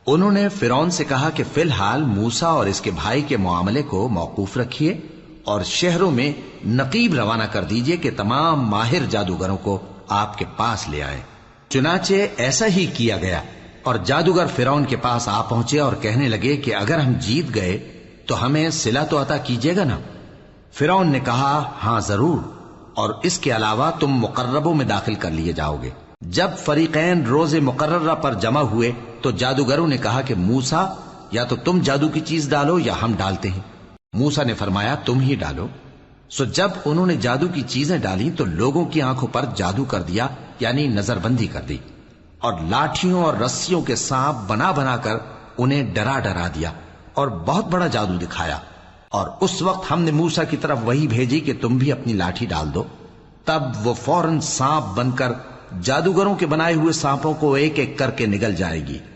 उन्होंने फिरौन से कहा कि फिलहाल मूसा और इसके भाई के मामले को मौकूफ रखिए और शहरों में नकीब रवाना कर दीजिए कि तमाम माहिर जादूगरों को आपके पास ले आए। चुनाचे ऐसा ही किया गया और जादूगर फिरौन के पास आ पहुंचे और कहने लगे कि अगर हम जीत गए तो हमें सिला तो अता कीजिएगा ना। फिरौन ने कहा, हां जरूर, और इसके अलावा तुम मुकर्रबों में दाखिल कर लिए जाओगे। जब फरीकैन रोजे मुकर्ररा पर जमा हुए तो जादूगरों ने कहा कि मूसा, या तो तुम जादू की चीज डालो या हम डालते हैं। मूसा ने फरमाया, तुम ही डालो। सो जब उन्होंने जादू की चीजें डाली तो लोगों की आंखों पर जादू कर दिया, यानी नजरबंदी कर दी, और लाठियों और रस्सियों के सांप बना बनाकर उन्हें डरा डरा दिया और बहुत बड़ा जादू दिखाया। और उस वक्त हमने मूसा की तरफ वही भेजी कि तुम भी अपनी लाठी डाल दो। तब वो फौरन सांप बनकर जादूगरों के बनाए हुए सांपों को एक एक करके निगल जाएगी।